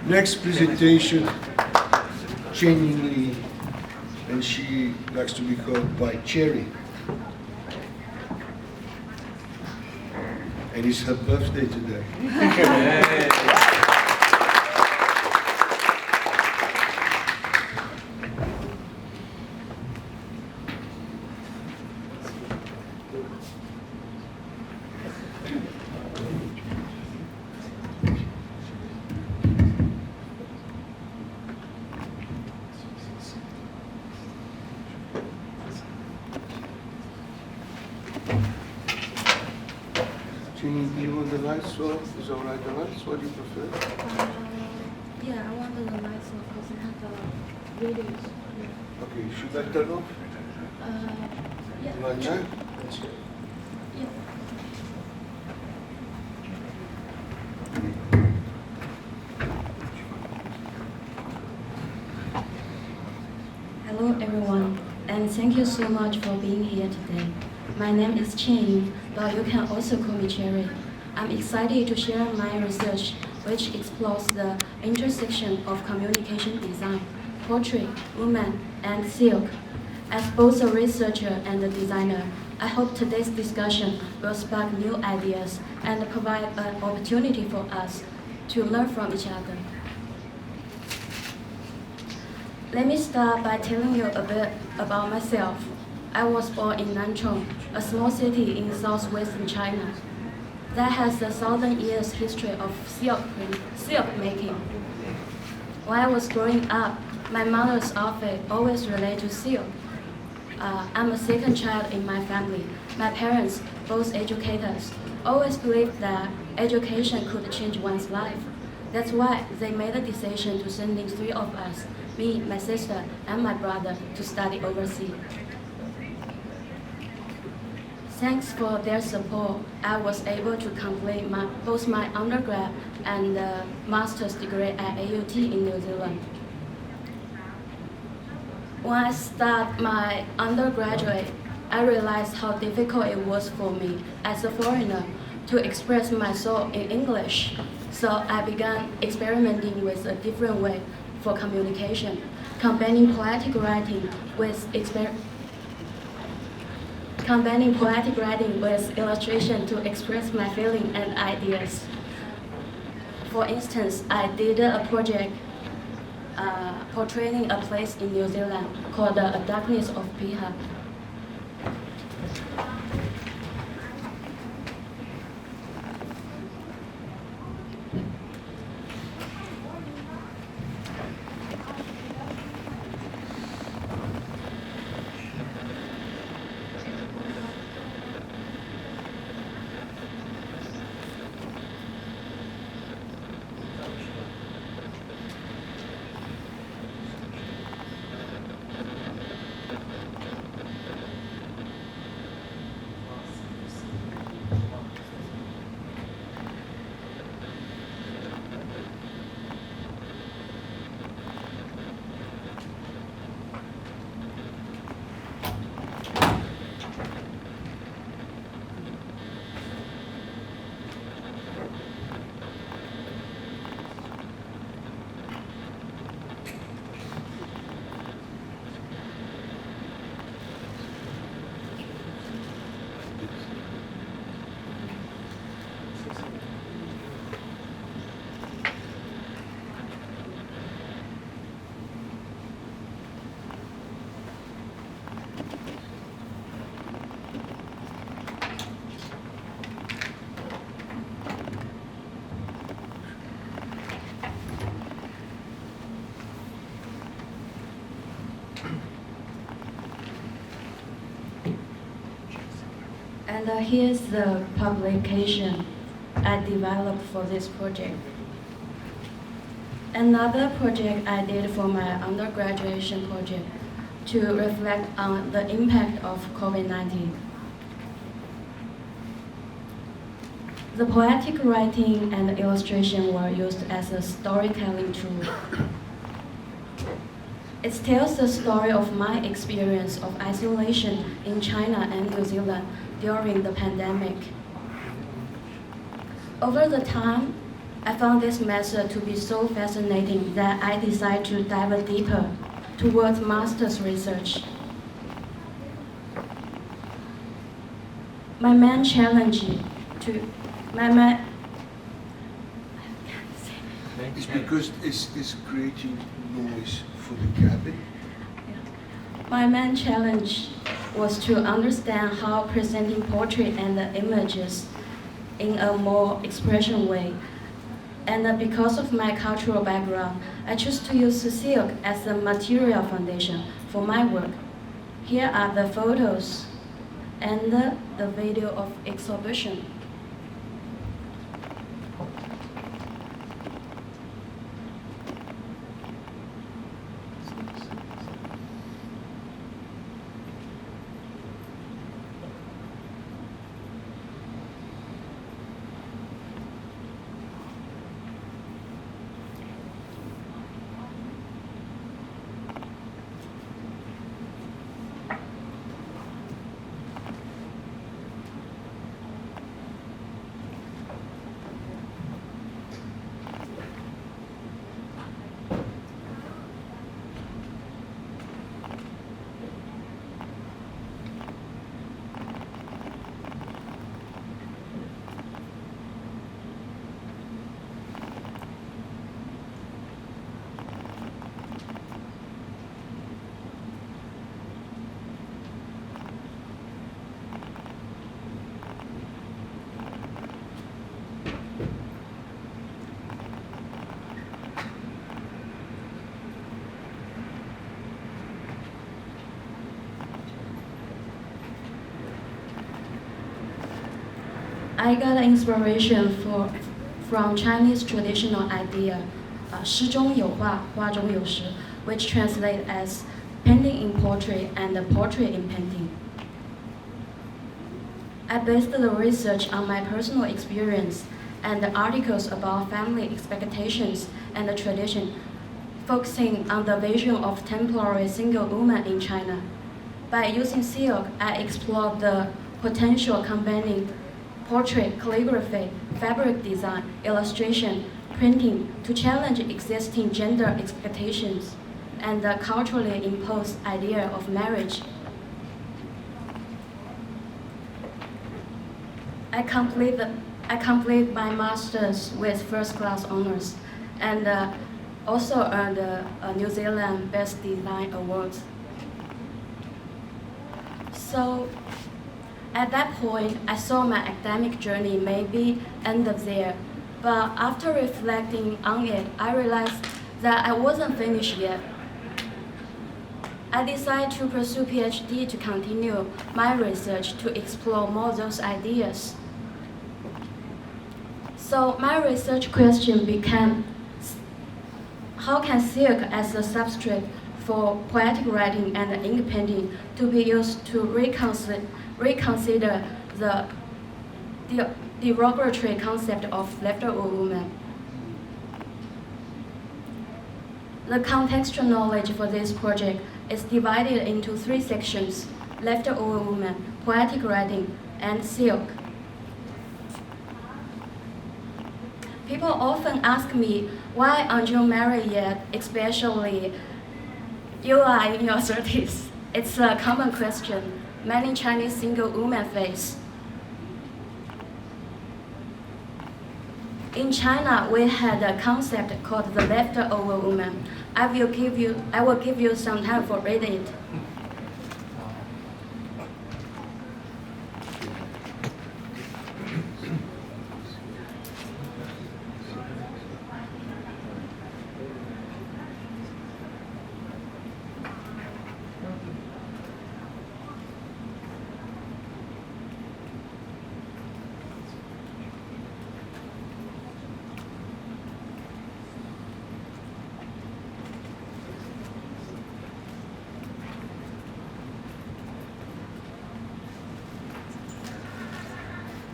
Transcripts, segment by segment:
Next presentation, Qianying, and she likes to be called by Cherry. And it's her birthday today. Do you want the lights off? Is all right, the lights? What do you prefer? Yeah, I want the lights off because I have the radios. Yeah. Okay, should I turn off? Yeah. Like that? That's good. Yeah. Hello everyone, and thank you so much for being here today. My name is Qianying, but you can also call me Cherry. I'm excited to share my research, which explores the intersection of communication design, poetry, women, and silk. As both a researcher and a designer, I hope today's discussion will spark new ideas and provide an opportunity for us to learn from each other. Let me start by telling you a bit about myself. I was born in Nanchong, a small city in southwestern China that has a 1,000 years history of silk making. While I was growing up, my mother's outfit always related to silk. I'm a second child in my family. My parents, both educators, always believed that education could change one's life. That's why they made a decision to sending 3 of us, me, my sister, and my brother, to study overseas. Thanks for their support, I was able to complete both my undergrad and master's degree at AUT in New Zealand. When I started my undergraduate, I realized how difficult it was for me as a foreigner to express myself in English. So I began experimenting with a different way for communication, combining poetic writing with illustration to express my feelings and ideas. For instance, I did a project portraying a place in New Zealand called the Darkness of Piha. And here's the publication I developed for this project. Another project I did for my undergraduate project to reflect on the impact of COVID-19. The poetic writing and illustration were used as a storytelling tool. It tells the story of my experience of isolation in China and New Zealand during the pandemic. Over the time, I found this method to be so fascinating that I decided to dive deeper towards master's research. My main challenge It's because it's creating noise for the cabin. My main challenge was to understand how presenting portrait and the images in a more expression way. And because of my cultural background, I chose to use silk as the material foundation for my work. Here are the photos and the video of exhibition. I got inspiration from Chinese traditional idea, 诗中有画，画中有诗, which translate as painting in portrait and portrait in painting. I based the research on my personal experience and the articles about family expectations and the tradition, focusing on the vision of temporary single woman in China. By using silk, I explored the potential combining portrait, calligraphy, fabric design, illustration, printing to challenge existing gender expectations and the culturally imposed idea of marriage. I complete my master's with first-class honors and also earned a New Zealand Best Design Award. So at that point, I saw my academic journey maybe end up there. But after reflecting on it, I realized that I wasn't finished yet. I decided to pursue PhD to continue my research to explore more those ideas. So my research question became, how can silk as a substrate for poetic writing and ink painting to be used to reconsider the derogatory concept of leftover woman? The contextual knowledge for this project is divided into 3 sections: leftover woman, poetic writing, and silk. People often ask me, why aren't you married yet, especially you are in your 30s? It's a common question many Chinese single women face. In China, we had a concept called the leftover woman. I will give you some time for reading it.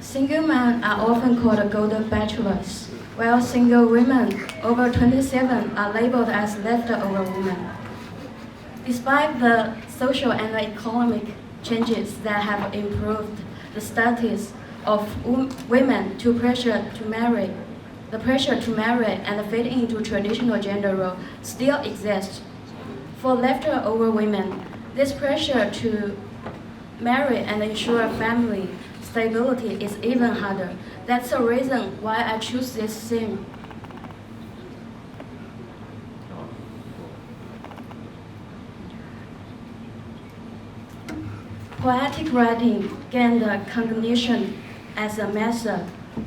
Single men are often called golden bachelors, while single women over 27 are labeled as leftover women. Despite the social and economic changes that have improved the status of women to pressure to marry, the pressure to marry and fit into traditional gender role still exists. For leftover women, this pressure to marry and ensure family stability is even harder. That's the reason why I choose this theme. Poetic writing gained recognition as a method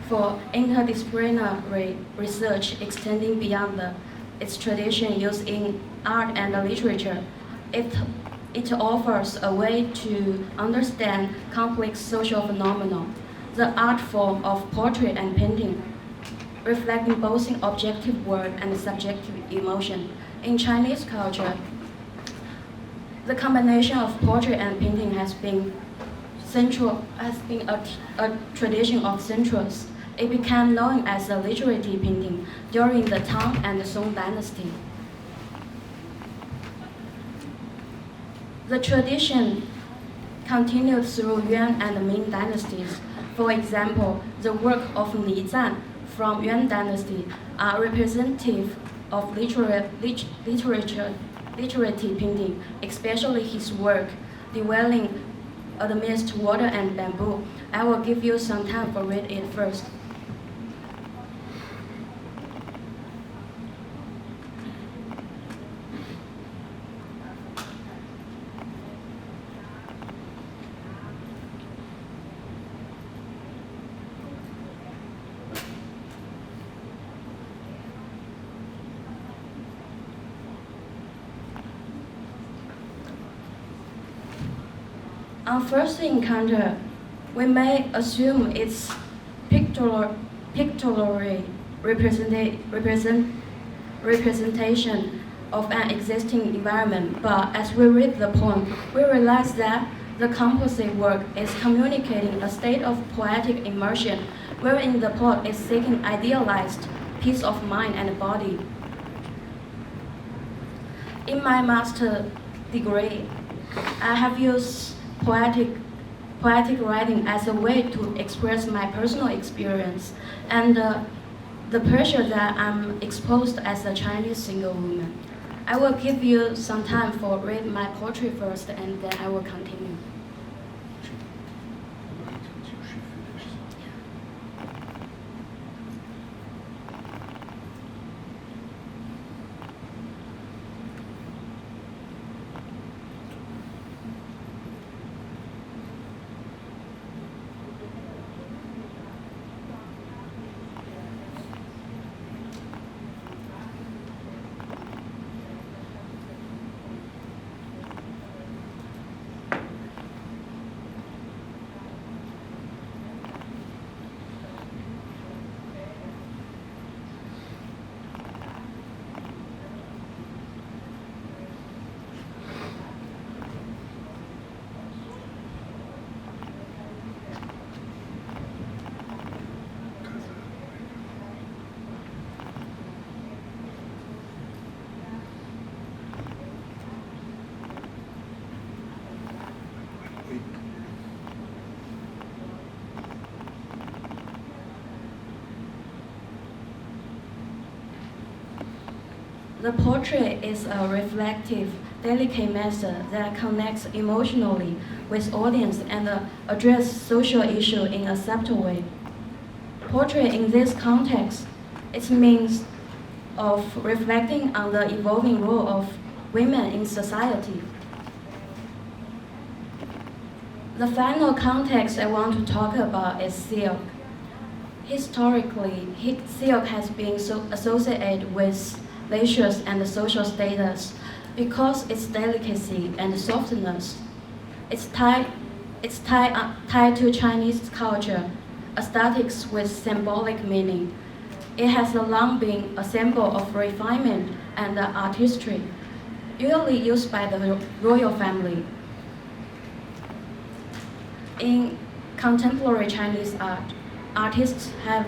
for interdisciplinary research extending beyond its tradition used in art and literature. It offers a way to understand complex social phenomena. The art form of poetry and painting, reflecting both in objective word and subjective emotion. In Chinese culture, the combination of poetry and painting has been a tradition of centuries. It became known as the literary painting during the Tang and Song dynasty. The tradition continued through Yuan and Ming dynasties. For example, the work of Li Zan from Yuan dynasty are representative of literary painting, especially his work dwelling amidst water and bamboo. I will give you some time to read it first. On first encounter, we may assume it's pictorial representation of an existing environment, but as we read the poem, we realize that the composite work is communicating a state of poetic immersion, wherein the poet is seeking idealized peace of mind and body. In my master degree, I have used poetic writing as a way to express my personal experience and the pressure that I'm exposed as a Chinese single woman. I will give you some time for read my poetry first and then I will continue. The portrait is a reflective, delicate method that connects emotionally with audience and addresses social issues in a subtle way. Portrait in this context, it means of reflecting on the evolving role of women in society. The final context I want to talk about is silk. Historically, silk has been associated with leisure and social status because its delicacy and softness. It's tied to Chinese culture, aesthetics with symbolic meaning. It has long been a symbol of refinement and artistry, usually used by the royal family. In contemporary Chinese art, artists have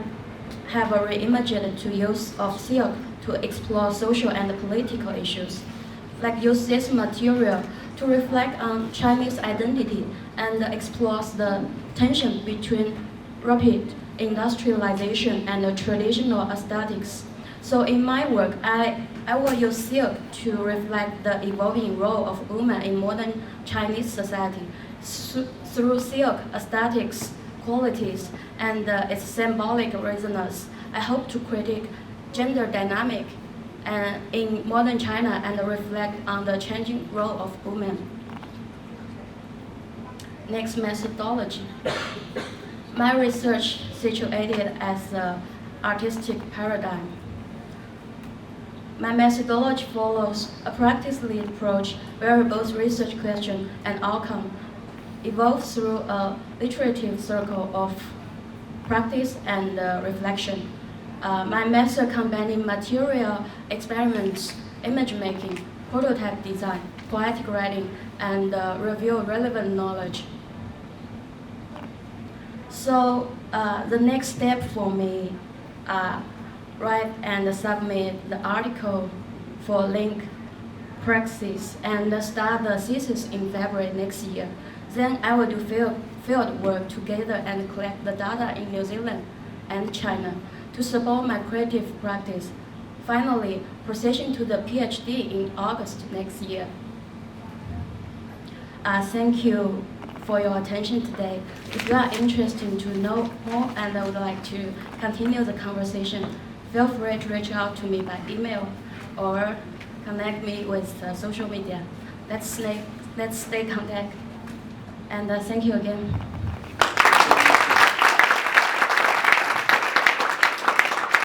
reimagined the use of silk to explore social and political issues, like use this material to reflect on Chinese identity and explores the tension between rapid industrialization and traditional aesthetics. So in my work, I will use silk to reflect the evolving role of women in modern Chinese society. Through silk aesthetics, qualities, and its symbolic resonance, I hope to critique gender dynamic in modern China and reflect on the changing role of women. Next, methodology. My research situated as an artistic paradigm. My methodology follows a practice-led approach where both research question and outcome evolve through a iterative circle of practice and reflection. My method combining material experiments, image making, prototype design, poetic writing, and review relevant knowledge. So the next step for me, write and submit the article for link praxis and start the thesis in February next year. Then I will do field work together and collect the data in New Zealand and China to support my creative practice. Finally, proceeding to the PhD in August next year. Thank you for your attention today. If you are interested to know more and would like to continue the conversation, feel free to reach out to me by email or connect me with social media. Let's stay contact. And thank you again.